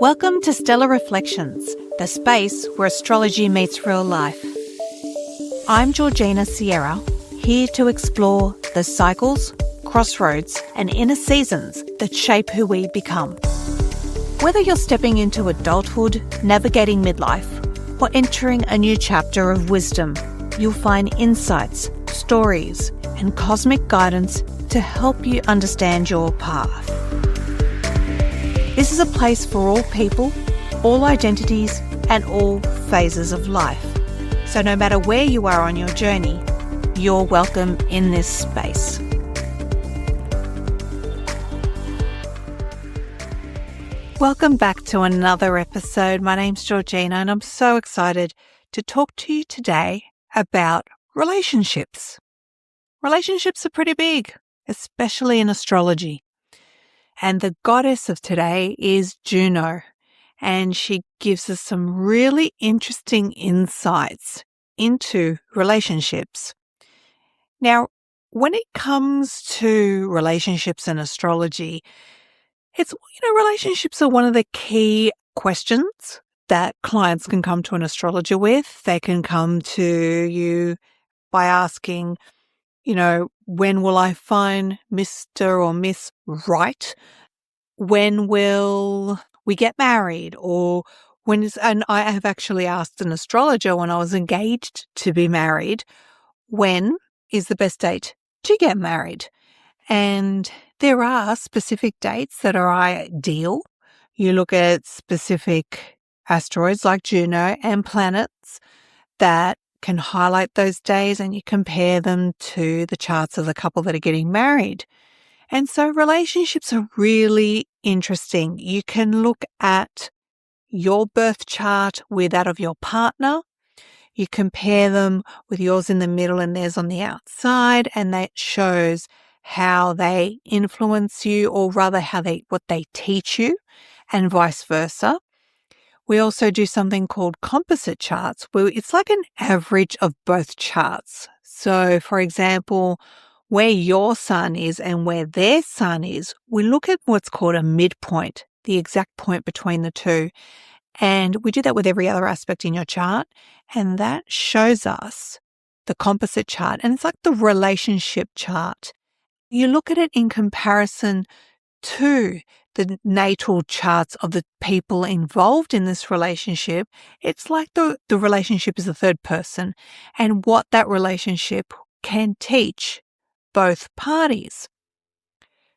Welcome to Stellar Reflections, the space where astrology meets real life. I'm Georgina Sierra, here to explore the cycles, crossroads, and inner seasons that shape who we become. Whether you're stepping into adulthood, navigating midlife, or entering a new chapter of wisdom, you'll find insights, stories, and cosmic guidance to help you understand your path. This is a place for all people, all identities, and all phases of life. So no matter where you are on your journey, you're welcome in this space. Welcome back to another episode. My name's Georgina, and I'm so excited to talk to you today about relationships. Relationships are pretty big, especially in astrology. And the goddess of today is Juno, and she gives us some really interesting insights into relationships. Now, when it comes to relationships and astrology, relationships are one of the key questions that clients can come to an astrologer with. They can come to you by asking, when will I find Mr. or Miss Right? When will we get married? And I have actually asked an astrologer when I was engaged to be married, when is the best date to get married? And there are specific dates that are ideal. You look at specific asteroids like Juno and planets that can highlight those days, and you compare them to the charts of the couple that are getting married. And so relationships are really interesting. You can look at your birth chart with that of your partner. You compare them with yours in the middle and theirs on the outside, and that shows how they influence you, or rather what they teach you, and vice versa. We also do something called composite charts, where it's like an average of both charts. So, for example, where your sun is and where their sun is, we look at what's called a midpoint, the exact point between the two. And we do that with every other aspect in your chart. And that shows us the composite chart. And it's like the relationship chart. You look at it in comparison to the natal charts of the people involved in this relationship. It's like the relationship is the third person, and what that relationship can teach both parties.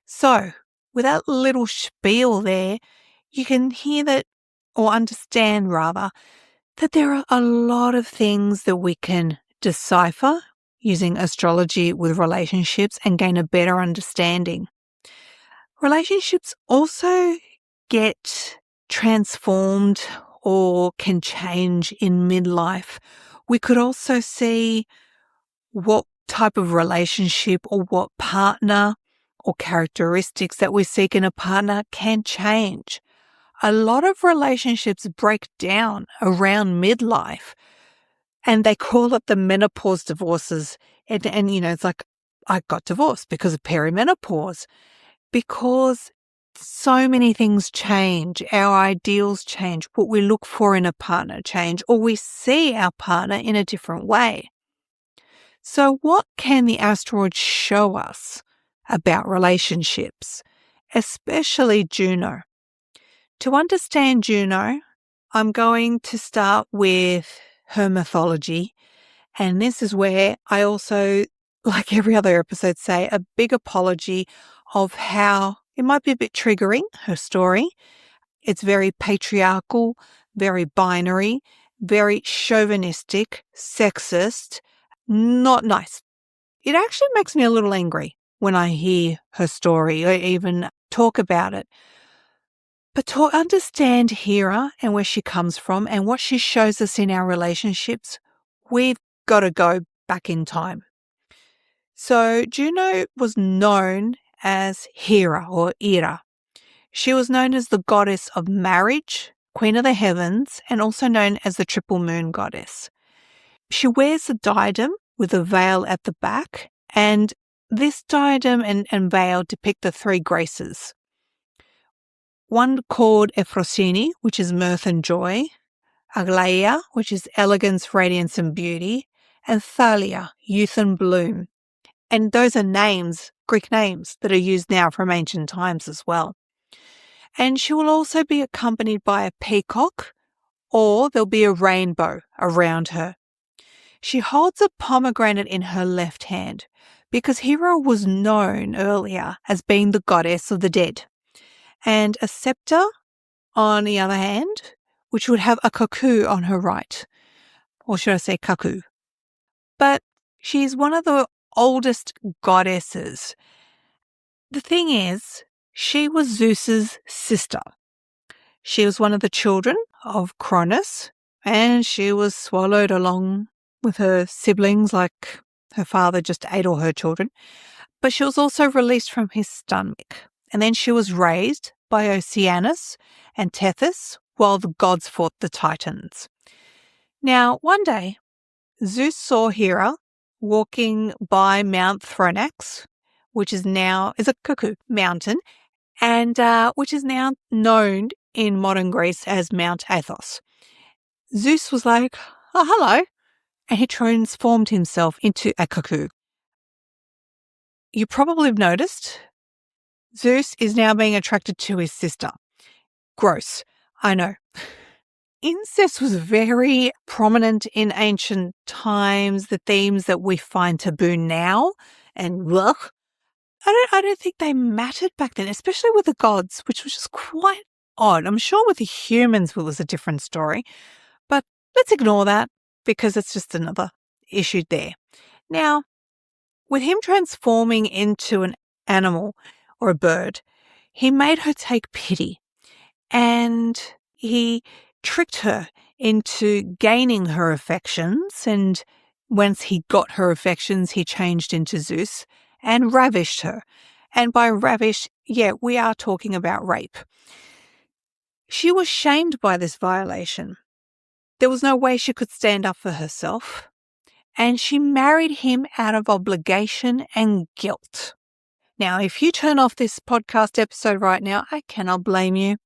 So, with that little spiel there, you can hear that, or understand rather, that there are a lot of things that we can decipher using astrology with relationships and gain a better understanding. Relationships also get transformed or can change in midlife. We could also see what type of relationship or what partner or characteristics that we seek in a partner can change. A lot of relationships break down around midlife, and they call it the menopause divorces. And it's like, I got divorced because of perimenopause. Because so many things change, our ideals change, what we look for in a partner change, or we see our partner in a different way. So what can the asteroid show us about relationships, especially Juno? To understand Juno, I'm going to start with her mythology, and this is where I also, like every other episode, say a big apology of how it might be a bit triggering, her story. It's very patriarchal, very binary, very chauvinistic, sexist, not nice. It actually makes me a little angry when I hear her story or even talk about it. But to understand Hera and where she comes from and what she shows us in our relationships, we've got to go back in time. So Juno was known as Hera or Ira. She was known as the goddess of marriage, queen of the heavens, and also known as the triple moon goddess. She wears a diadem with a veil at the back, and this diadem and veil depict the three graces. one called Ephrosyne, which is mirth and joy, Aglaia, which is elegance, radiance and beauty, and Thalia, youth and bloom. And those are names, Greek names, that are used now from ancient times as well. And she will also be accompanied by a peacock, or there'll be a rainbow around her. She holds a pomegranate in her left hand because Hera was known earlier as being the goddess of the dead. And a scepter, on the other hand, which would have a cuckoo on her right. Or should I say cuckoo? But she's one of the oldest goddesses. The thing is, she was Zeus's sister. She was one of the children of Cronus, and she was swallowed along with her siblings, like her father just ate all her children. But she was also released from his stomach, and then she was raised by Oceanus and Tethys while the gods fought the Titans. Now, one day, Zeus saw Hera walking by Mount Thronax, which is a cuckoo mountain, and which is now known in modern Greece as Mount Athos. Zeus was like, "Oh, hello," and he transformed himself into a cuckoo. You probably have noticed Zeus is now being attracted to his sister. Gross, I know. Incest was very prominent in ancient times, the themes that we find taboo now, and ugh, I don't think they mattered back then, especially with the gods, which was just quite odd. I'm sure with the humans it was a different story, but let's ignore that because it's just another issue there. Now, with him transforming into an animal or a bird, he made her take pity and he tricked her into gaining her affections, and once he got her affections, he changed into Zeus and ravished her. And by ravish, we are talking about rape. She was shamed by this violation. There was no way she could stand up for herself, and she married him out of obligation and guilt. Now, if you turn off this podcast episode right now, I cannot blame you.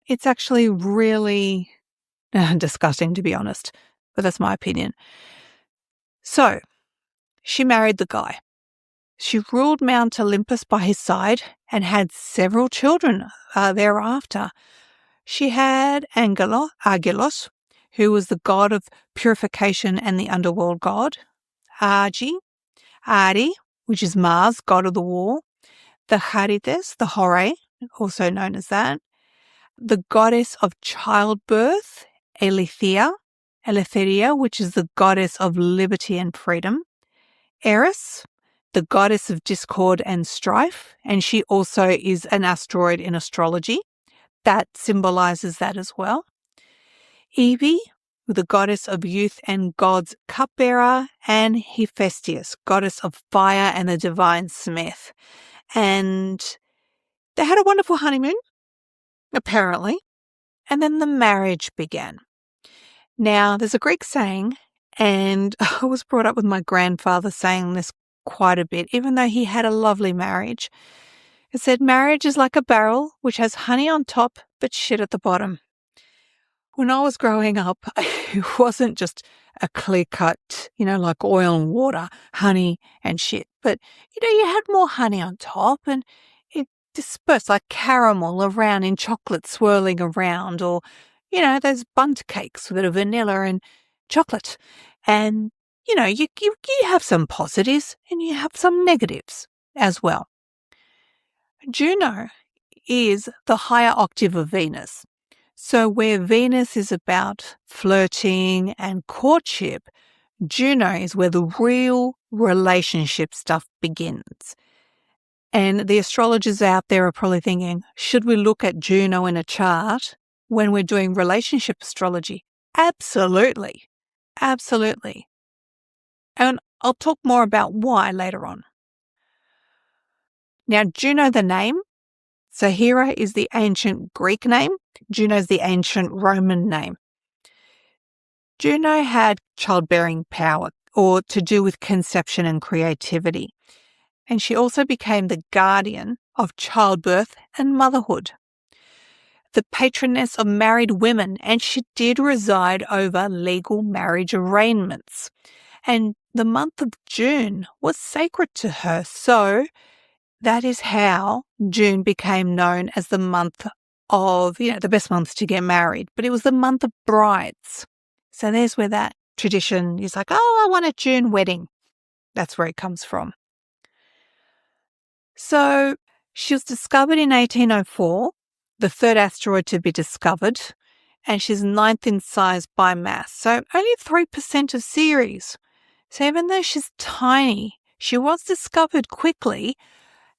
It's actually really disgusting, to be honest, but that's my opinion. So, she married the guy. She ruled Mount Olympus by his side and had several children thereafter. She had Angelos, who was the god of purification and the underworld god, Agi, Ari, which is Mars, god of the war, the Charites, the Hore, also known as that, the goddess of childbirth, Eileithyia, which is the goddess of liberty and freedom, Eris, the goddess of discord and strife, and she also is an asteroid in astrology. That symbolizes that as well. Evie, the goddess of youth and God's cupbearer, and Hephaestus, goddess of fire and the divine smith. And they had a wonderful honeymoon, apparently, and then the marriage began. Now, there's a Greek saying, and I was brought up with my grandfather saying this quite a bit, even though he had a lovely marriage. It said, marriage is like a barrel which has honey on top but shit at the bottom. When I was growing up, it wasn't just a clear-cut, like oil and water, honey and shit. But, you had more honey on top and it dispersed like caramel around in chocolate swirling around, or, those bundt cakes that are vanilla and chocolate. And, you have some positives and you have some negatives as well. Juno is the higher octave of Venus. So where Venus is about flirting and courtship, Juno is where the real relationship stuff begins. And the astrologers out there are probably thinking, should we look at Juno in a chart when we're doing relationship astrology? Absolutely. Absolutely. And I'll talk more about why later on. Now, Juno, the name. So Hera is the ancient Greek name. Juno is the ancient Roman name. Juno had childbearing power, or to do with conception and creativity. And she also became the guardian of childbirth and motherhood. the patroness of married women, and she did reside over legal marriage arrangements. And the month of June was sacred to her, so that is how June became known as the month of, the best months to get married, but it was the month of brides. So there's where that tradition is like, oh, I want a June wedding. That's where it comes from. So she was discovered in 1804, the third asteroid to be discovered, and she's ninth in size by mass, so only 3% of Ceres. So even though she's tiny, she was discovered quickly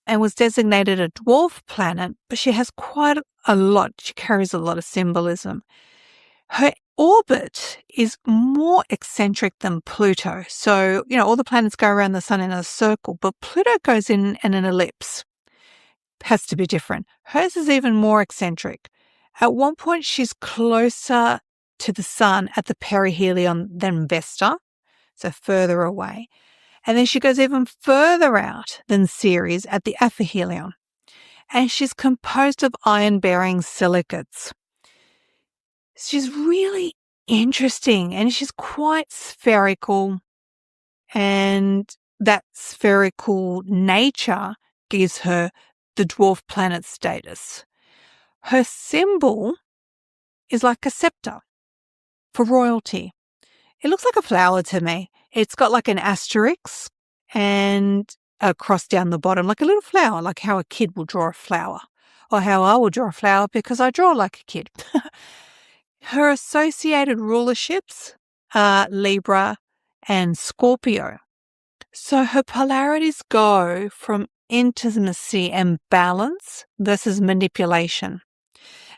and was designated a dwarf planet, but she has quite a lot. She carries a lot of symbolism. Her orbit is more eccentric than Pluto. So, all the planets go around the sun in a circle, but Pluto goes in an ellipse. Has to be different. Hers is even more eccentric. At one point, she's closer to the sun at the perihelion than Vesta, so further away. And then she goes even further out than Ceres at the aphelion. And she's composed of iron-bearing silicates. She's really interesting, and she's quite spherical, and that spherical nature gives her the dwarf planet status. Her symbol is like a scepter for royalty. It looks like a flower to me. It's got like an asterisk and a cross down the bottom, like a little flower, like how a kid will draw a flower, or how I will draw a flower because I draw like a kid. Her associated rulerships are Libra and Scorpio. So her polarities go from intimacy and balance versus manipulation.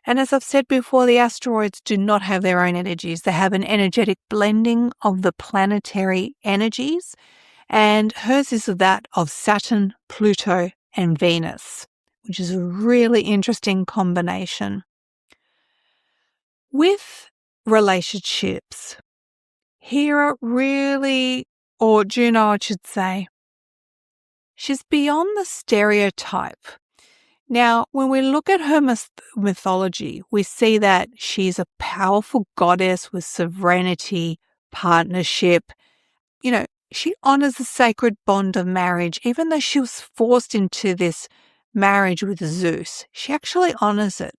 And as I've said before, the asteroids do not have their own energies. They have an energetic blending of the planetary energies, and hers is that of Saturn, Pluto, and Venus, which is a really interesting combination. With relationships, Hera really, or Juno, I should say, she's beyond the stereotype. Now, when we look at her mythology, we see that she's a powerful goddess with sovereignty, partnership. She honors the sacred bond of marriage, even though she was forced into this marriage with Zeus. She actually honors it.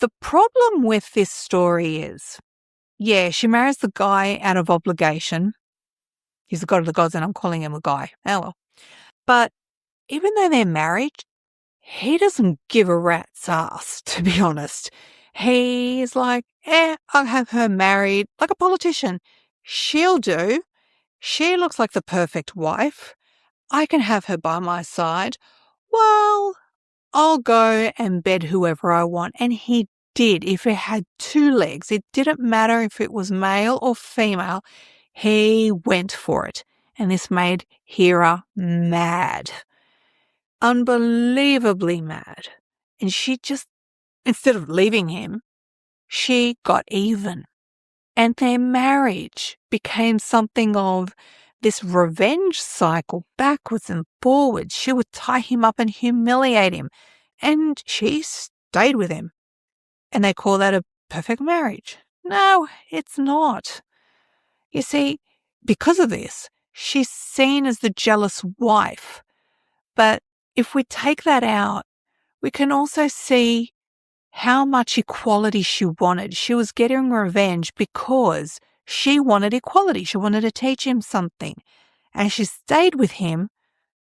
The problem with this story is, she marries the guy out of obligation. He's the god of the gods, and I'm calling him a guy. Oh well. But even though they're married, he doesn't give a rat's ass, to be honest. He's like, I'll have her married like a politician. She'll do. She looks like the perfect wife. I can have her by my side. Well, I'll go and bed whoever I want. And he did. If it had two legs, it didn't matter if it was male or female. He went for it. And this made Hera mad. Unbelievably mad. And she just, instead of leaving him, she got even. And their marriage became something of this revenge cycle backwards and forwards. She would tie him up and humiliate him. And she stayed with him. And they call that a perfect marriage. No, it's not. You see, because of this, she's seen as the jealous wife. But if we take that out, we can also see how much equality she wanted. She was getting revenge because she wanted equality. She wanted to teach him something. And she stayed with him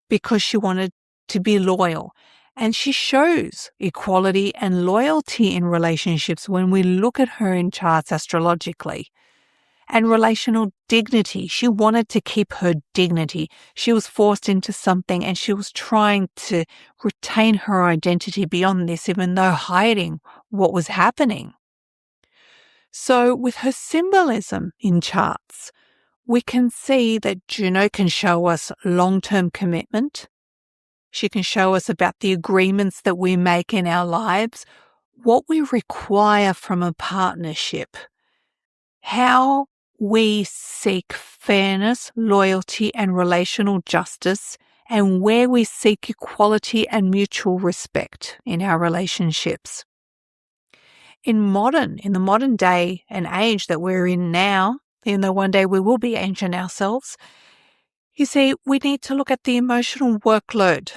because she wanted to be loyal. And she shows equality and loyalty in relationships when we look at her in charts astrologically. And relational dignity. She wanted to keep her dignity. She was forced into something and she was trying to retain her identity beyond this, even though hiding what was happening. So with her symbolism in charts, we can see that Juno can show us long-term commitment. She can show us about the agreements that we make in our lives, what we require from a partnership, how we seek fairness, loyalty, and relational justice, and where we seek equality and mutual respect in our relationships. In the modern day and age that we're in now, even though one day we will be ancient ourselves, you see, we need to look at the emotional workload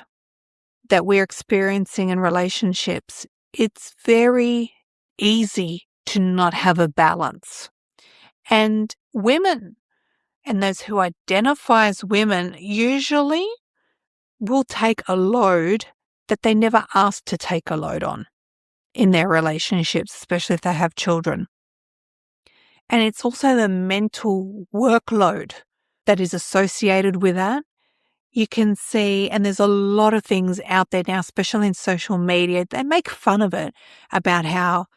that we're experiencing in relationships. It's very easy to not have a balance. And women, and those who identify as women, usually will take a load that they never asked to take a load on in their relationships, especially if they have children. And it's also the mental workload that is associated with that. You can see, and there's a lot of things out there now, especially in social media, they make fun of it about how,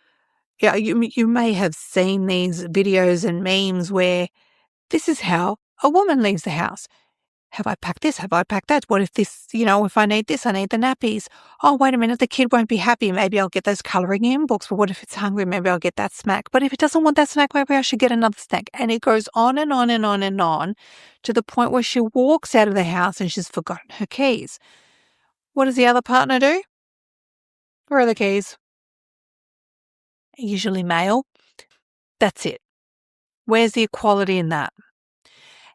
you may have seen these videos and memes where this is how a woman leaves the house. Have I packed this? Have I packed that? What if this, if I need this, I need the nappies. Oh, wait a minute, the kid won't be happy. Maybe I'll get those colouring in books. But what if it's hungry? Maybe I'll get that snack. But if it doesn't want that snack, maybe I should get another snack. And it goes on and on and on and on to the point where she walks out of the house and she's forgotten her keys. What does the other partner do? Where are the keys? Usually male. That's it. Where's the equality in that?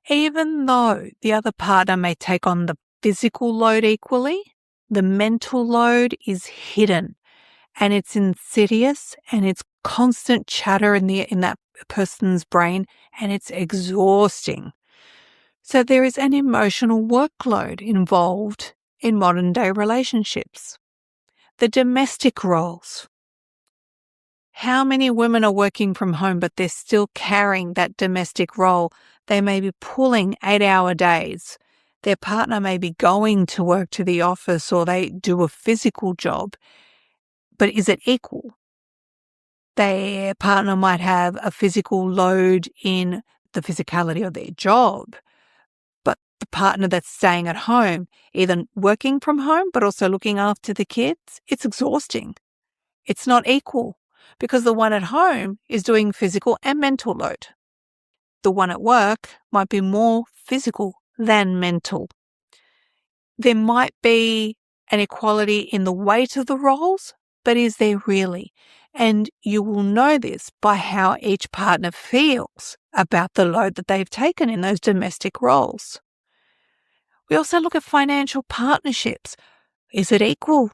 Even though the other partner may take on the physical load equally, the mental load is hidden and it's insidious and it's constant chatter in that person's brain, and it's exhausting. So there is an emotional workload involved in modern day relationships. The domestic roles. How many women are working from home, but they're still carrying that domestic role? They may be pulling 8-hour days. Their partner may be going to work to the office, or they do a physical job. But is it equal? Their partner might have a physical load in the physicality of their job, but the partner that's staying at home, either working from home but also looking after the kids, it's exhausting. It's not equal, because the one at home is doing physical and mental load. The one at work might be more physical than mental. There might be an equality in the weight of the roles, but is there really? And you will know this by how each partner feels about the load that they've taken in those domestic roles. We also look at financial partnerships. Is it equal?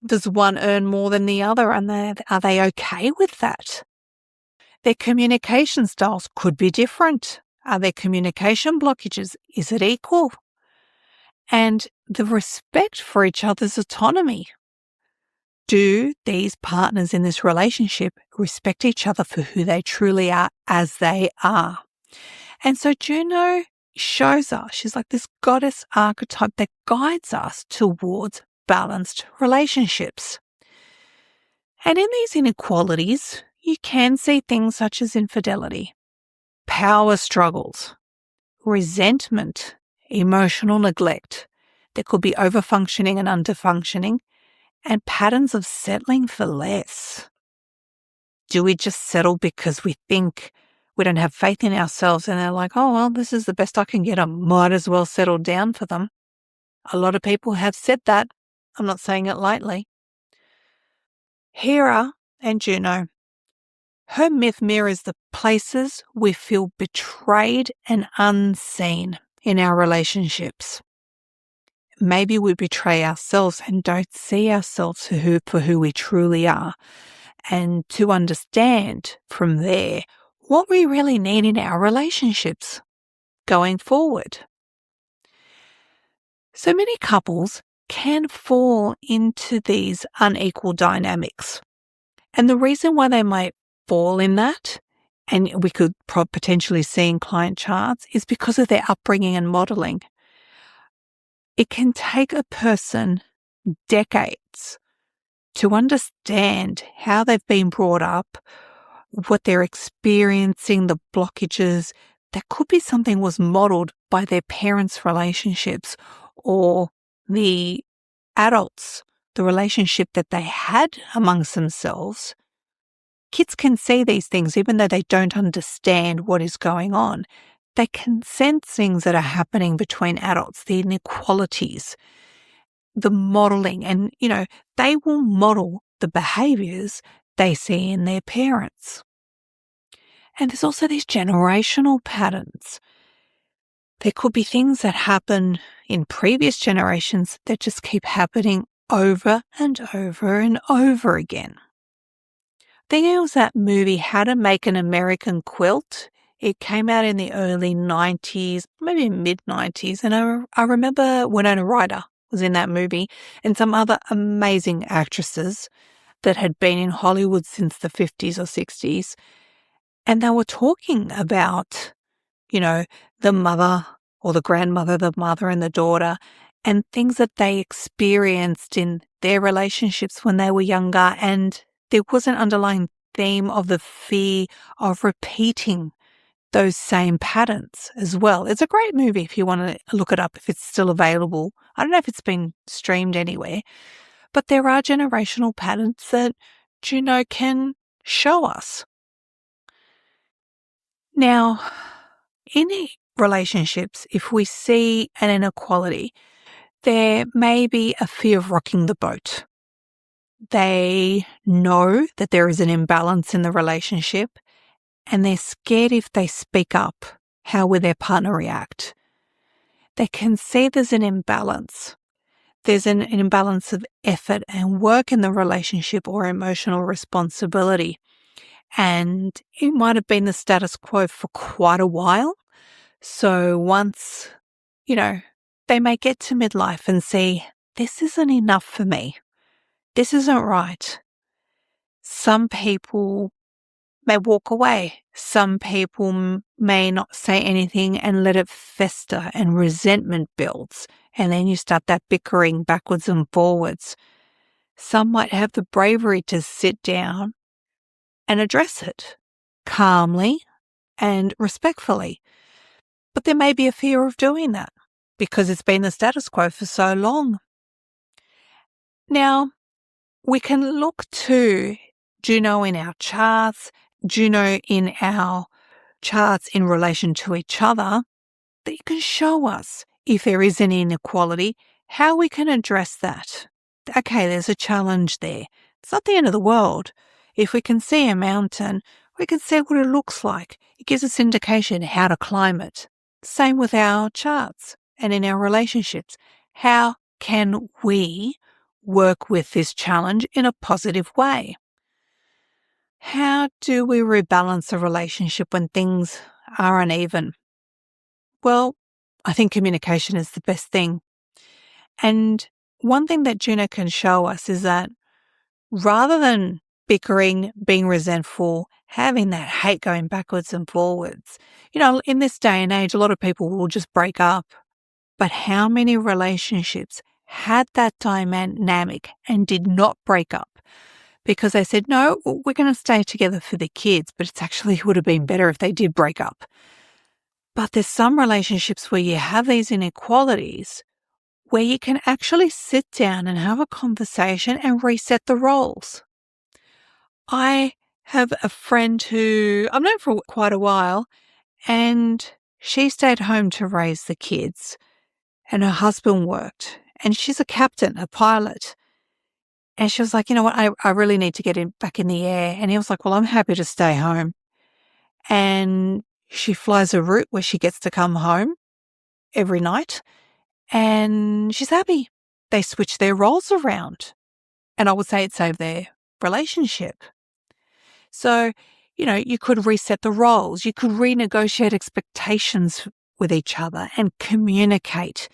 Does one earn more than the other, and are they okay with that? Their communication styles could be different. Are there communication blockages? Is it equal? And the respect for each other's autonomy. Do these partners in this relationship respect each other for who they truly are as they are? And so Juno shows us, she's like this goddess archetype that guides us towards balanced relationships. And in these inequalities, you can see things such as infidelity, power struggles, resentment, emotional neglect. There could be overfunctioning and underfunctioning, and patterns of settling for less. Do we just settle because we think we don't have faith in ourselves, and they're like, oh, well, this is the best I can get. I might as well settle down for them. A lot of people have said that. I'm not saying it lightly. Hera and Juno. Her myth mirrors the places we feel betrayed and unseen in our relationships. Maybe we betray ourselves and don't see ourselves for who we truly are. And to understand from there what we really need in our relationships going forward. So many couples can fall into these unequal dynamics. And the reason why they might fall in that, and we could potentially see in client charts, is because of their upbringing and modeling. It can take a person decades to understand how they've been brought up, what they're experiencing, the blockages. That could be something was modeled by their parents' relationships or the adults, the relationship that they had amongst themselves. Kids can see these things even though they don't understand what is going on. They can sense things that are happening between adults, the inequalities, the modeling, and, they will model the behaviors they see in their parents. And there's also these generational patterns. There could be things that happen in previous generations that just keep happening over and over and over again. I think it was that movie, How to Make an American Quilt. It came out in the early 90s, maybe mid-90s, and I remember Winona Ryder was in that movie and some other amazing actresses that had been in Hollywood since the 50s or 60s, and they were talking about, the mother or the grandmother, the mother and the daughter, and things that they experienced in their relationships when they were younger, and there was an underlying theme of the fear of repeating those same patterns as well. It's a great movie if you want to look it up, if it's still available. I don't know if it's been streamed anywhere, but there are generational patterns that Juno can show us. Now, in relationships, if we see an inequality, there may be a fear of rocking the boat. They know that there is an imbalance in the relationship, and they're scared if they speak up, how will their partner react? They can see there's an imbalance. There's an imbalance of effort and work in the relationship or emotional responsibility. And it might have been the status quo for quite a while. So once, they may get to midlife and see, this isn't enough for me. This isn't right. Some people may walk away. Some people may not say anything and let it fester and resentment builds. And then you start that bickering backwards and forwards. Some might have the bravery to sit down and address it calmly and respectfully. But there may be a fear of doing that because it's been the status quo for so long. Now, we can look to Juno in our charts, Juno in our charts in relation to each other, that you can show us if there is an inequality, how we can address that. Okay, there's a challenge there. It's not the end of the world. If we can see a mountain, we can see what it looks like. It gives us indication how to climb it. Same with our charts and in our relationships. How can we work with this challenge in a positive way? How do we rebalance a relationship when things are uneven? Well, I think communication is the best thing. And one thing that Juno can show us is that rather than bickering, being resentful, having that hate going backwards and forwards, in this day and age, a lot of people will just break up. But how many relationships had that dynamic and did not break up? Because they said, no, we're going to stay together for the kids, but it actually would have been better if they did break up. But there's some relationships where you have these inequalities where you can actually sit down and have a conversation and reset the roles. I have a friend who I've known for quite a while, and she stayed home to raise the kids, and her husband worked, and she's a captain, a pilot. And she was like, you know what, I really need to get back in the air. And he was like, well, I'm happy to stay home. And she flies a route where she gets to come home every night, and she's happy. They switch their roles around. And I would say it saved their relationship. So, you could reset the roles. You could renegotiate expectations with each other and communicate.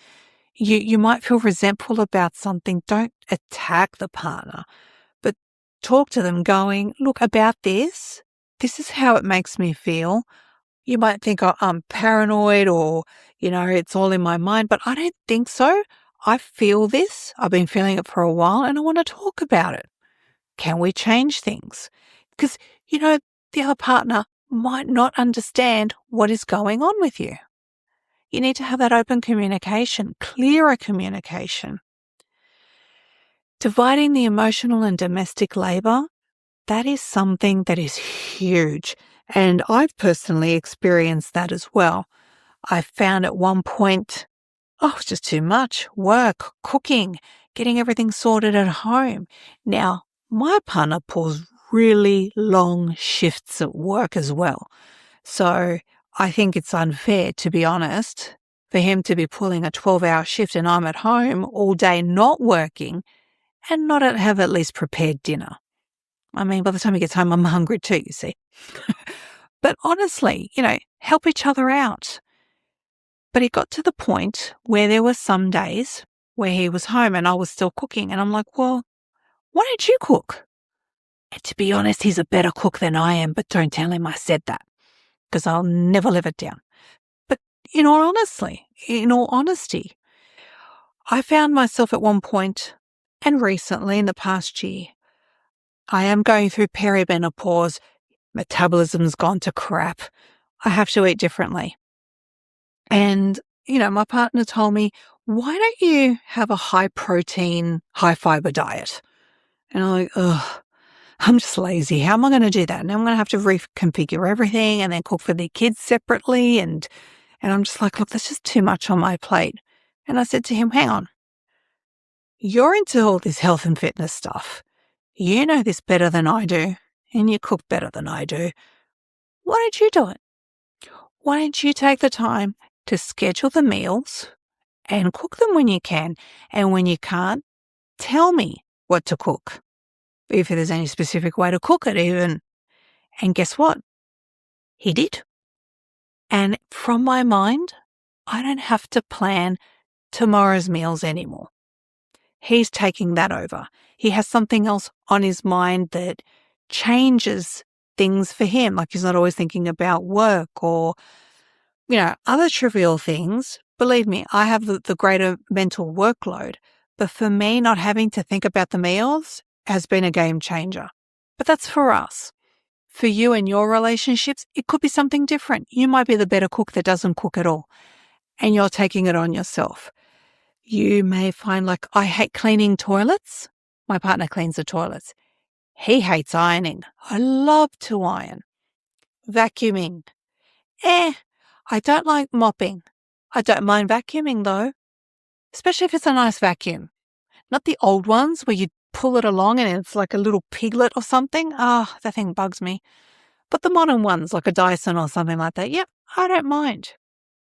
You might feel resentful about something. Don't attack the partner, but talk to them going, look, about this is how it makes me feel. You might think, oh, I'm paranoid or, it's all in my mind, but I don't think so. I feel this. I've been feeling it for a while and I want to talk about it. Can we change things? Because, the other partner might not understand what is going on with you. You need to have that open communication, clearer communication. Dividing the emotional and domestic labor, that is something that is huge. And I've personally experienced that as well. I found at one point, it's just too much work, cooking, getting everything sorted at home. Now, my partner pulls really long shifts at work as well. So I think it's unfair, to be honest, for him to be pulling a 12-hour shift and I'm at home all day not working and not have at least prepared dinner. I mean, by the time he gets home, I'm hungry too, you see. But honestly, help each other out. But it got to the point where there were some days where he was home and I was still cooking. And I'm like, well, why don't you cook? And to be honest, he's a better cook than I am, but don't tell him I said that because I'll never live it down. But in all honesty, I found myself at one point and recently in the past year, I am going through perimenopause. Metabolism's gone to crap. I have to eat differently. And, my partner told me, why don't you have a high protein, high fiber diet? And I'm like, ugh, I'm just lazy. How am I going to do that? And I'm going to have to reconfigure everything and then cook for the kids separately. And I'm just like, look, that's just too much on my plate. And I said to him, hang on, you're into all this health and fitness stuff. You know this better than I do, and you cook better than I do. Why don't you do it? Why don't you take the time to schedule the meals and cook them when you can, and when you can't, tell me what to cook, if there's any specific way to cook it even. And guess what? He did. And from my mind, I don't have to plan tomorrow's meals anymore. He's taking that over. He has something else on his mind that changes things for him. Like he's not always thinking about work or, other trivial things. Believe me, I have the greater mental workload. But for me, not having to think about the meals has been a game changer. But that's for us. For you and your relationships, it could be something different. You might be the better cook that doesn't cook at all, and you're taking it on yourself. You may find, like, I hate cleaning toilets. My partner cleans the toilets. He hates ironing. I love to iron. Vacuuming. I don't like mopping. I don't mind vacuuming though, especially if it's a nice vacuum. Not the old ones where you pull it along and it's like a little piglet or something. That thing bugs me. But the modern ones, like a Dyson or something like that, yep, I don't mind.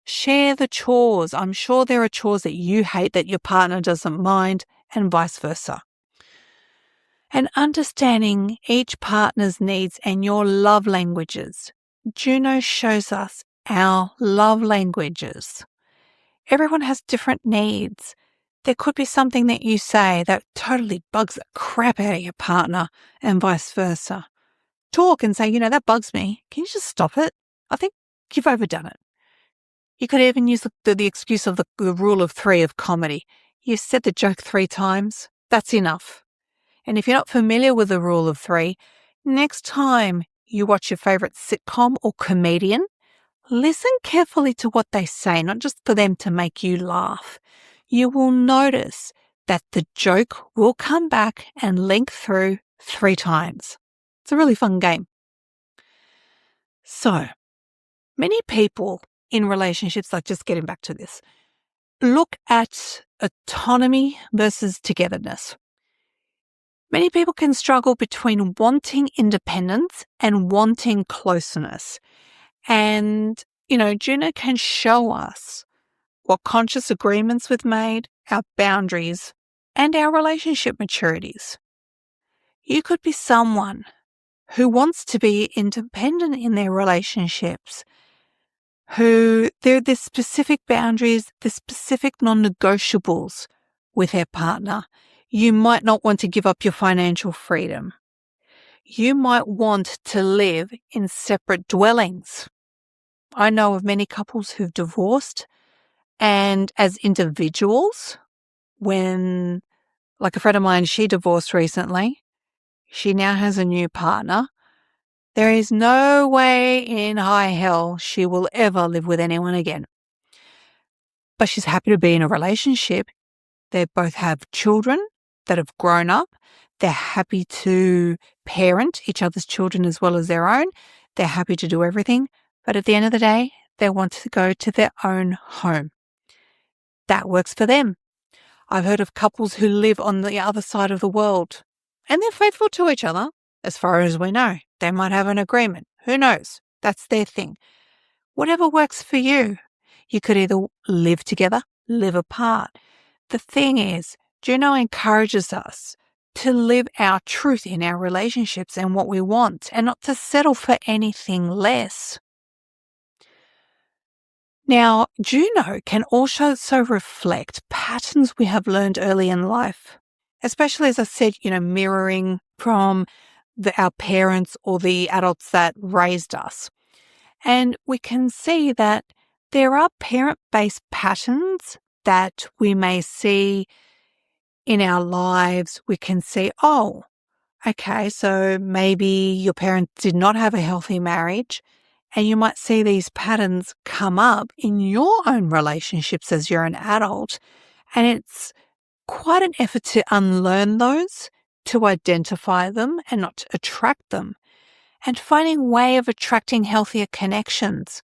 Share the chores. I'm sure there are chores that you hate that your partner doesn't mind, and vice versa. And understanding each partner's needs and your love languages. Juno shows us our love languages. Everyone has different needs. There could be something that you say that totally bugs the crap out of your partner, and vice versa. Talk and say, that bugs me. Can you just stop it? I think you've overdone it. You could even use the excuse of the rule of 3 of comedy. You've said the joke 3 times. That's enough. And if you're not familiar with the rule of 3, next time you watch your favorite sitcom or comedian, listen carefully to what they say, not just for them to make you laugh. You will notice that the joke will come back and link through 3 times. It's a really fun game. So, many people in relationships, like just getting back to this, look at autonomy versus togetherness. Many people can struggle between wanting independence and wanting closeness. And, Juno can show us what conscious agreements we've made, our boundaries, and our relationship maturities. You could be someone who wants to be independent in their relationships, who there are the specific boundaries, the specific non-negotiables with their partner. You might not want to give up your financial freedom. You might want to live in separate dwellings. I know of many couples who've divorced, and as individuals, when, like a friend of mine, she divorced recently. She now has a new partner. There is no way in high hell she will ever live with anyone again. But she's happy to be in a relationship. They both have children that have grown up. They're happy to parent each other's children as well as their own. They're happy to do everything. But at the end of the day, they want to go to their own home. That works for them. I've heard of couples who live on the other side of the world and they're faithful to each other. as far as we know. They might have an agreement. Who knows? That's their thing. Whatever works for you. You could either live together, live apart. The thing is, Juno encourages us to live our truth in our relationships and what we want, and not to settle for anything less. Now, Juno can also reflect patterns we have learned early in life, especially, as I said, mirroring from our parents or the adults that raised us. And we can see that there are parent-based patterns that we may see in our lives. We can see, oh, okay, so maybe your parents did not have a healthy marriage, and you might see these patterns come up in your own relationships as you're an adult. And it's quite an effort to unlearn those, to identify them and not to attract them, and finding a way of attracting healthier connections.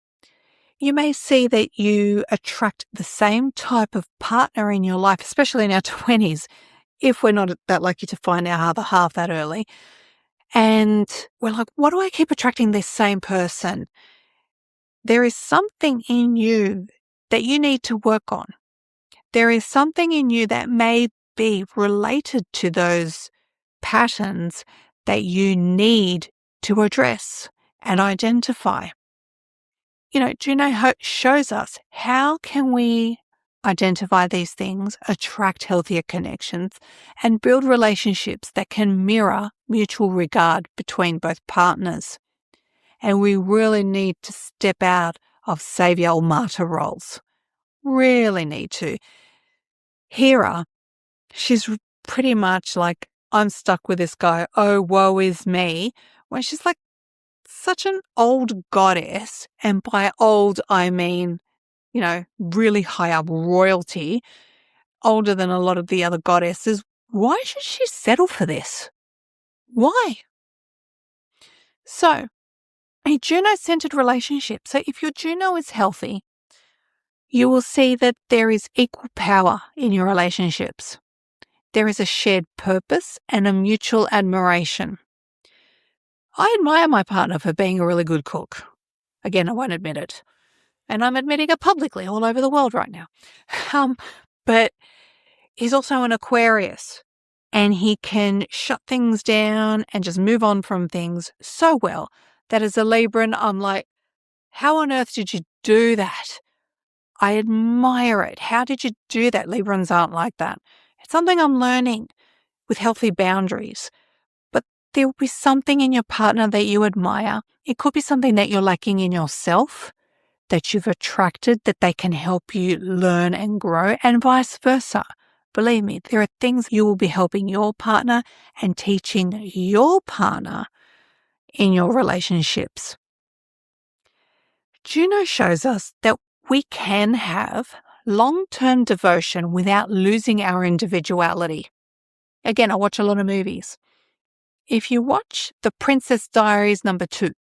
You may see that you attract the same type of partner in your life, especially in our 20s, if we're not that lucky to find our other half that early. And we're like, why do I keep attracting this same person? There is something in you that you need to work on. There is something in you that may be related to those patterns that you need to address and identify. Juno shows us how can we identify these things, attract healthier connections, and build relationships that can mirror mutual regard between both partners. And we really need to step out of savior or martyr roles. Really need to. Hera, she's pretty much like, I'm stuck with this guy. Oh, woe is me. When she's like such an old goddess. And by old, I mean, really high up royalty, older than a lot of the other goddesses. Why should she settle for this? Why? So, a Juno-centered relationship. So if your Juno is healthy, you will see that there is equal power in your relationships. There is a shared purpose and a mutual admiration. I admire my partner for being a really good cook. Again, I won't admit it. And I'm admitting it publicly all over the world right now. But he's also an Aquarius, and he can shut things down and just move on from things so well that as a Libran, I'm like, how on earth did you do that? I admire it. How did you do that? Librans aren't like that. It's something I'm learning with healthy boundaries. But there will be something in your partner that you admire. It could be something that you're lacking in yourself, that you've attracted, that they can help you learn and grow, and vice versa. Believe me, there are things you will be helping your partner and teaching your partner in your relationships. Juno shows us that we can have long-term devotion without losing our individuality. Again, I watch a lot of movies. If you watch The Princess Diaries #2,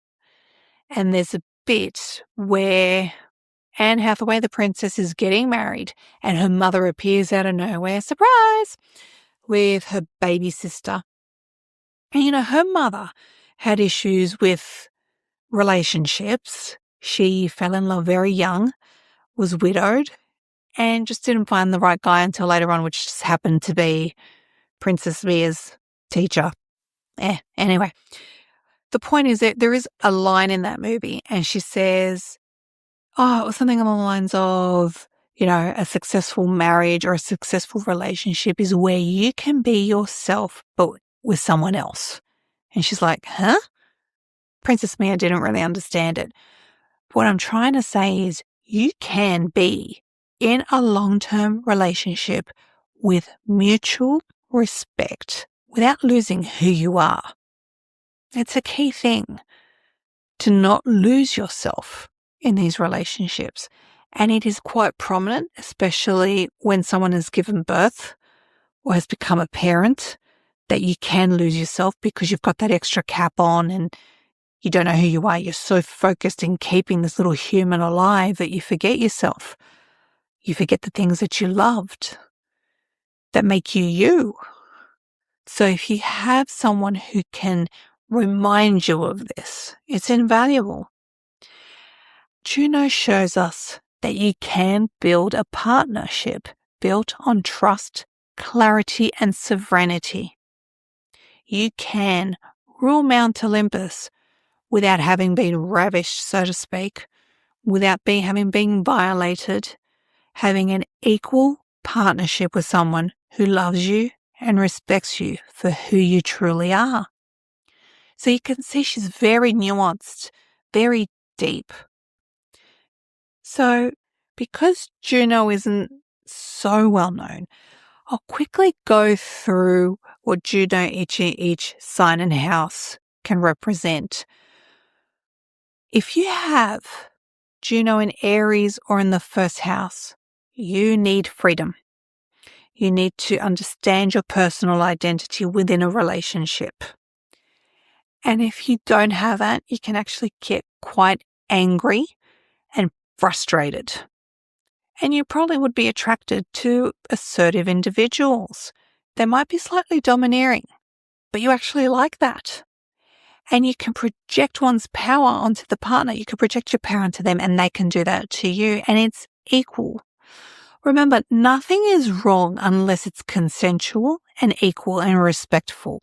and there's a bit where Anne Hathaway, the princess, is getting married and her mother appears out of nowhere, surprise, with her baby sister. And her mother had issues with relationships. She fell in love very young, was widowed, and just didn't find the right guy until later on, which just happened to be Princess Mia's teacher. Anyway, the point is that there is a line in that movie, and she says, it was something along the lines of, a successful marriage or a successful relationship is where you can be yourself, but with someone else. And she's like, huh? Princess Mia didn't really understand it. What I'm trying to say is you can be in a long-term relationship with mutual respect without losing who you are. It's a key thing to not lose yourself in these relationships. And it is quite prominent, especially when someone has given birth or has become a parent, that you can lose yourself because you've got that extra cap on and you don't know who you are. You're so focused in keeping this little human alive that you forget yourself. You forget the things that you loved that make you you. So if you have someone who can remind you of this. It's invaluable. Juno shows us that you can build a partnership built on trust, clarity, and sovereignty. You can rule Mount Olympus without having been ravished, so to speak, without having been violated, having an equal partnership with someone who loves you and respects you for who you truly are. So you can see she's very nuanced, very deep. So because Juno isn't so well known, I'll quickly go through what Juno each sign and house can represent. If you have Juno in Aries or in the first house, you need freedom. You need to understand your personal identity within a relationship. And if you don't have that, you can actually get quite angry and frustrated. And you probably would be attracted to assertive individuals. They might be slightly domineering, but you actually like that. And you can project one's power onto the partner. You can project your power onto them and they can do that to you. And it's equal. Remember, nothing is wrong unless it's consensual and equal and respectful.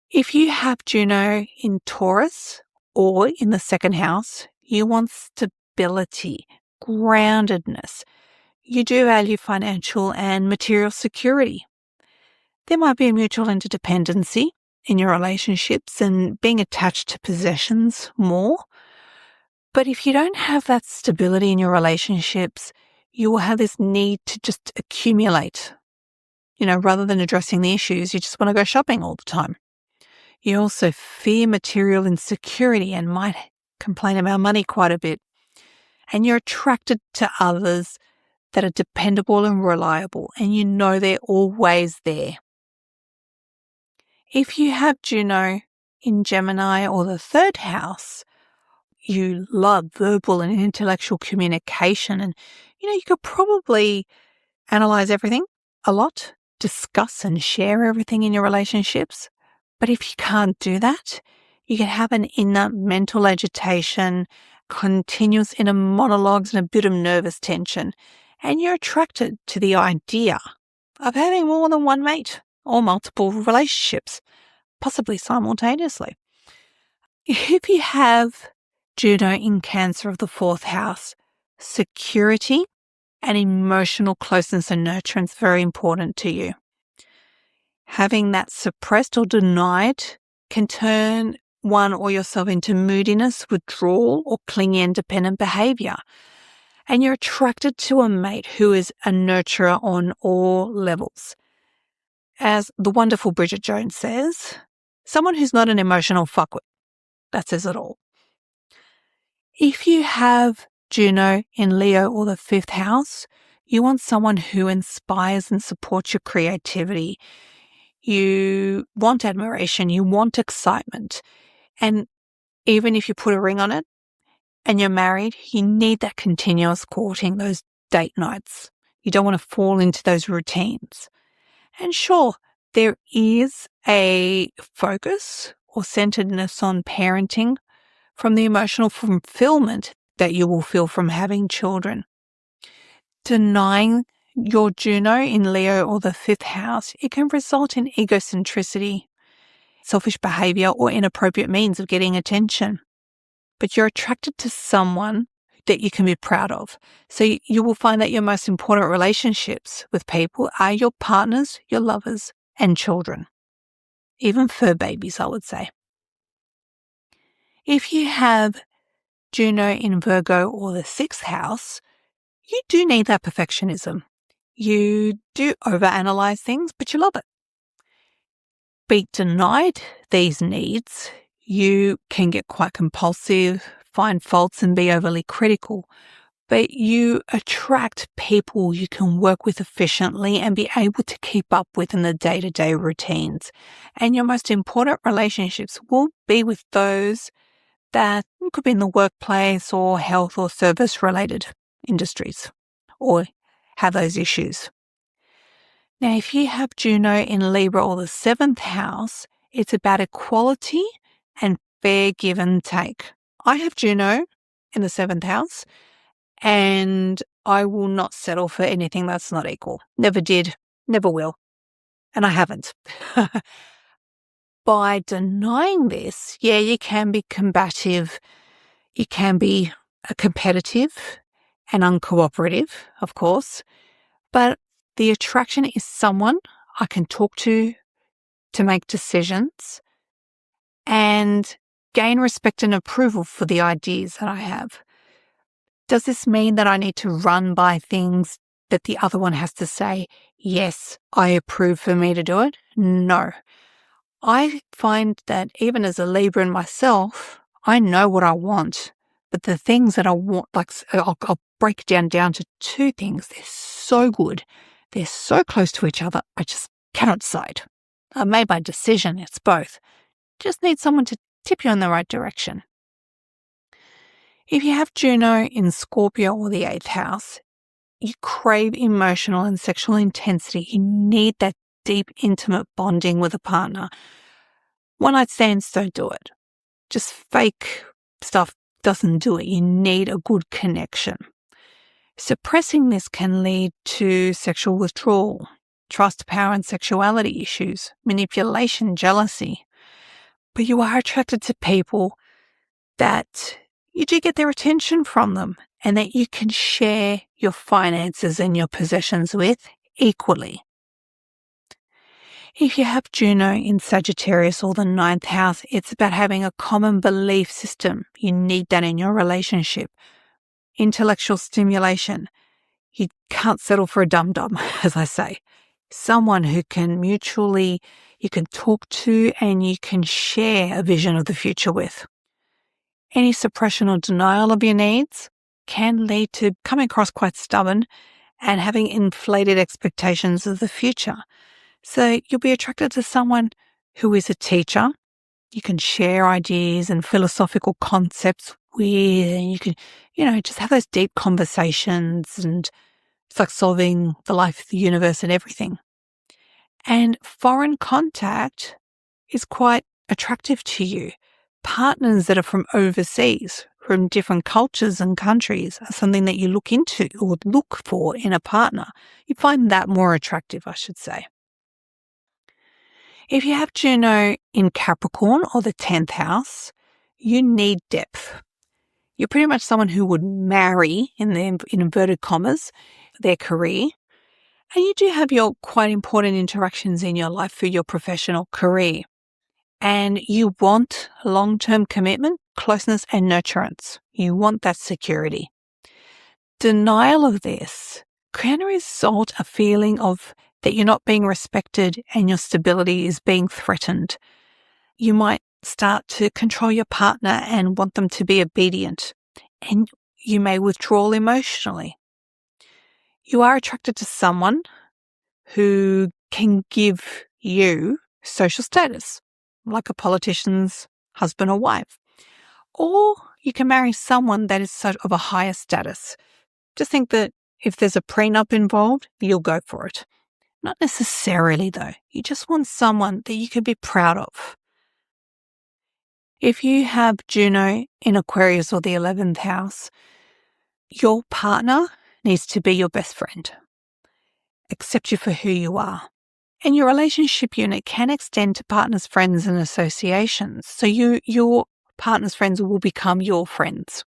If you have Juno in Taurus or in the second house, you want stability, groundedness. You do value financial and material security. There might be a mutual interdependency in your relationships and being attached to possessions more. But if you don't have that stability in your relationships, you will have this need to just accumulate. Rather than addressing the issues, you just want to go shopping all the time. You also fear material insecurity and might complain about money quite a bit. And you're attracted to others that are dependable and reliable, and you know they're always there. If you have Juno in Gemini or the third house, you love verbal and intellectual communication, and you could probably analyze everything a lot, discuss and share everything in your relationships. But if you can't do that, you can have an inner mental agitation, continuous inner monologues, and a bit of nervous tension. And you're attracted to the idea of having more than one mate or multiple relationships, possibly simultaneously. If you have Juno in Cancer of the fourth house, security and emotional closeness and nurturance is very important to you. Having that suppressed or denied can turn one or yourself into moodiness, withdrawal, or clingy and dependent behavior. And you're attracted to a mate who is a nurturer on all levels. As the wonderful Bridget Jones says, someone who's not an emotional fuckwit. That says it all. If you have Juno in Leo or the fifth house, you want someone who inspires and supports your creativity. You want admiration, you want excitement. And even if you put a ring on it and you're married, you need that continuous courting, those date nights. You don't want to fall into those routines. And sure, there is a focus or centeredness on parenting from the emotional fulfillment that you will feel from having children. Denying your Juno in Leo or the fifth house, it can result in egocentricity, selfish behavior, or inappropriate means of getting attention. But you're attracted to someone that you can be proud of. So you will find that your most important relationships with people are your partners, your lovers, and children. Even fur babies, I would say. If you have Juno in Virgo or the sixth house, you do need that perfectionism. You do overanalyze things, but you love it. Be denied these needs, you can get quite compulsive, find faults and be overly critical. But you attract people you can work with efficiently and be able to keep up with in the day-to-day routines. And your most important relationships will be with those that could be in the workplace or health or service-related industries or have those issues. Now, if you have Juno in Libra or the seventh house, It's about equality and fair give and take. I have Juno in the 7th house, and I will not settle for anything that's not equal. Never did, never will, and I haven't. By denying this, yeah, you can be combative, you can be competitive and uncooperative, of course, but the attraction is someone I can talk to make decisions and gain respect and approval for the ideas that I have. Does this mean that I need to run by things that the other one has to say, yes, I approve for me to do it? No. I find that even as a Libran myself, I know what I want, but the things that I want, like I'll break down to 2 things. They're so good. They're so close to each other. I just cannot decide. I made my decision. It's both. Just need someone to tip you in the right direction. If you have Juno in Scorpio or the 8th house, you crave emotional and sexual intensity. You need that deep, intimate bonding with a partner. One-night stands don't do it. Just fake stuff doesn't do it. You need a good connection. Suppressing this can lead to sexual withdrawal, trust, power, and sexuality issues, manipulation, jealousy. But you are attracted to people that you do get their attention from them and that you can share your finances and your possessions with equally. If you have Juno in Sagittarius or the 9th house, it's about having a common belief system. You need that in your relationship. Intellectual stimulation. You can't settle for a dum-dum, as I say. Someone who can you can talk to and you can share a vision of the future with. Any suppression or denial of your needs can lead to coming across quite stubborn and having inflated expectations of the future. So you'll be attracted to someone who is a teacher. You can share ideas and philosophical concepts with, and you can, just have those deep conversations, and it's like solving the life, the universe, and everything. And foreign contact is quite attractive to you. Partners that are from overseas, from different cultures and countries, are something that you look into or look for in a partner. You find that more attractive, I should say. If you have Juno in Capricorn or the 10th house, you need depth. You're pretty much someone who would marry, in inverted commas, their career. And you do have your quite important interactions in your life for your professional career. And you want long-term commitment, closeness, and nurturance. You want that security. Denial of this can result a feeling of that you're not being respected and your stability is being threatened. You might start to control your partner and want them to be obedient, and you may withdraw emotionally. You are attracted to someone who can give you social status, like a politician's husband or wife. Or you can marry someone that is of a higher status. Just think that if there's a prenup involved, you'll go for it. Not necessarily, though. You just want someone that you can be proud of. If you have Juno in Aquarius or the 11th house, your partner needs to be your best friend, accept you for who you are. And your relationship unit can extend to partners, friends, and associations. So your partner's friends will become your friends.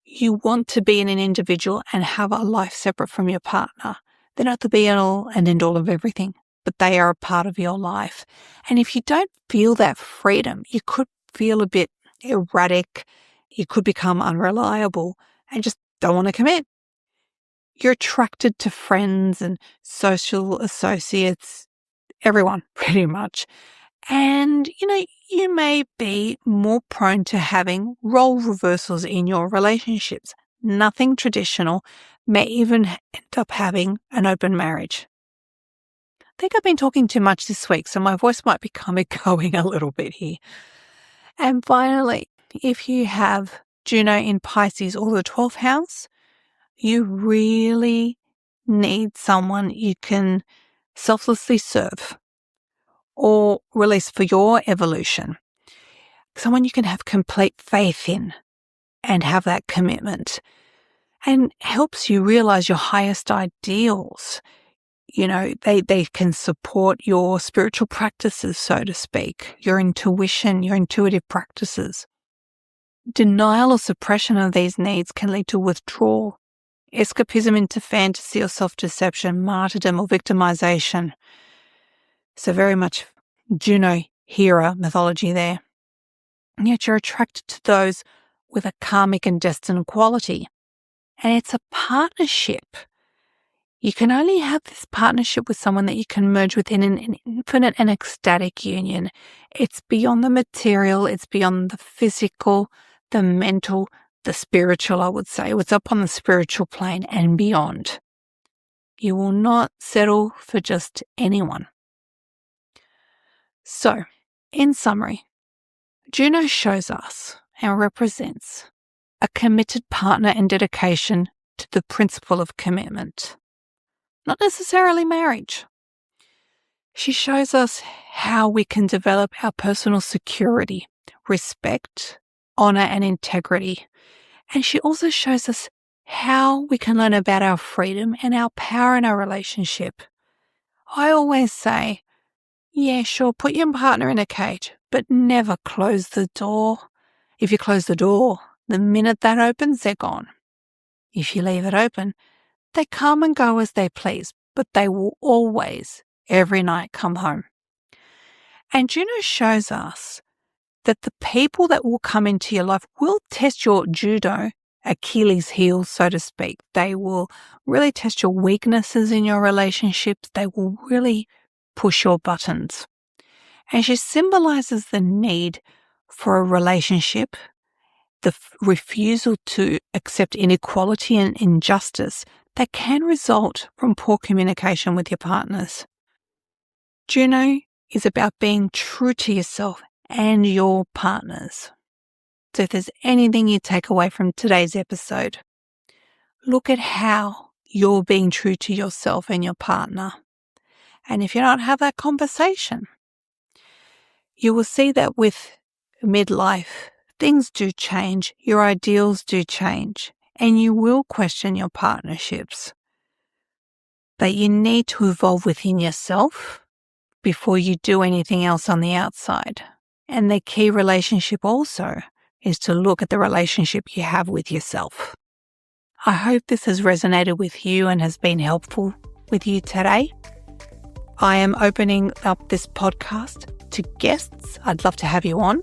You want to be an individual and have a life separate from your partner. They're not the be-all and end-all of everything, but they are a part of your life. And if you don't feel that freedom, you could feel a bit erratic, you could become unreliable and just don't want to commit. You're attracted to friends and social associates, everyone pretty much. And, you may be more prone to having role reversals in your relationships. Nothing traditional, may even end up having an open marriage. I think I've been talking too much this week, so my voice might be going a little bit here. And finally, if you have Juno in Pisces or the 12th house, you really need someone you can selflessly serve. or release for your evolution. Someone you can have complete faith in and have that commitment, and helps you realize your highest ideals. They can support your spiritual practices, so to speak, your intuition, your intuitive practices. Denial or suppression of these needs can lead to withdrawal, escapism into fantasy or self-deception, martyrdom or victimization. So very much Juno hero mythology there. And yet you're attracted to those with a karmic and destined quality. And it's a partnership. You can only have this partnership with someone that you can merge within an infinite and ecstatic union. It's beyond the material, it's beyond the physical, the mental, the spiritual, I would say. It's up on the spiritual plane and beyond. You will not settle for just anyone. So, in summary, Juno shows us and represents a committed partner and dedication to the principle of commitment. Not necessarily marriage. She shows us how we can develop our personal security, respect, honor, and integrity. And she also shows us how we can learn about our freedom and our power in our relationship. I always say, yeah, sure, put your partner in a cage, but never close the door. If you close the door, the minute that opens, they're gone. If you leave it open, they come and go as they please, but they will always, every night, come home. And Juno shows us that the people that will come into your life will test your judo, Achilles heel, so to speak. They will really test your weaknesses in your relationships. They will really push your buttons. And she symbolizes the need for a relationship, the refusal to accept inequality and injustice that can result from poor communication with your partners. Juno is about being true to yourself and your partners. So if there's anything you take away from today's episode, look at how you're being true to yourself and your partner. And if you don't have that conversation, you will see that with midlife, things do change, your ideals do change, and you will question your partnerships. But you need to evolve within yourself before you do anything else on the outside. And the key relationship also is to look at the relationship you have with yourself. I hope this has resonated with you and has been helpful with you today. I am opening up this podcast to guests. I'd love to have you on.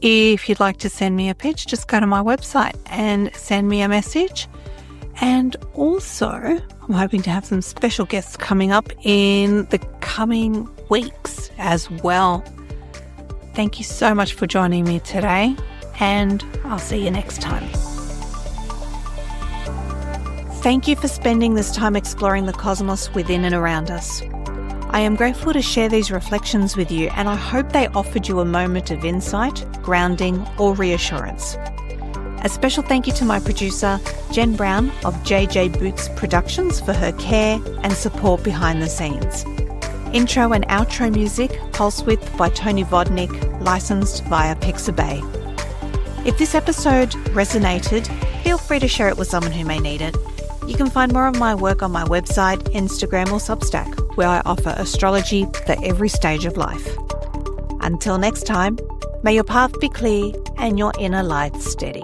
If you'd like to send me a pitch, just go to my website and send me a message. And also, I'm hoping to have some special guests coming up in the coming weeks as well. Thank you so much for joining me today, and I'll see you next time. Thank you for spending this time exploring the cosmos within and around us. I am grateful to share these reflections with you, and I hope they offered you a moment of insight, grounding, or reassurance. A special thank you to my producer, Jen Brown of JJ Boots Productions, for her care and support behind the scenes. Intro and outro music, Pulse Width by Tony Vodnik, licensed via Pixabay. If this episode resonated, feel free to share it with someone who may need it. You can find more of my work on my website, Instagram, or Substack, where I offer astrology for every stage of life. Until next time, may your path be clear and your inner light steady.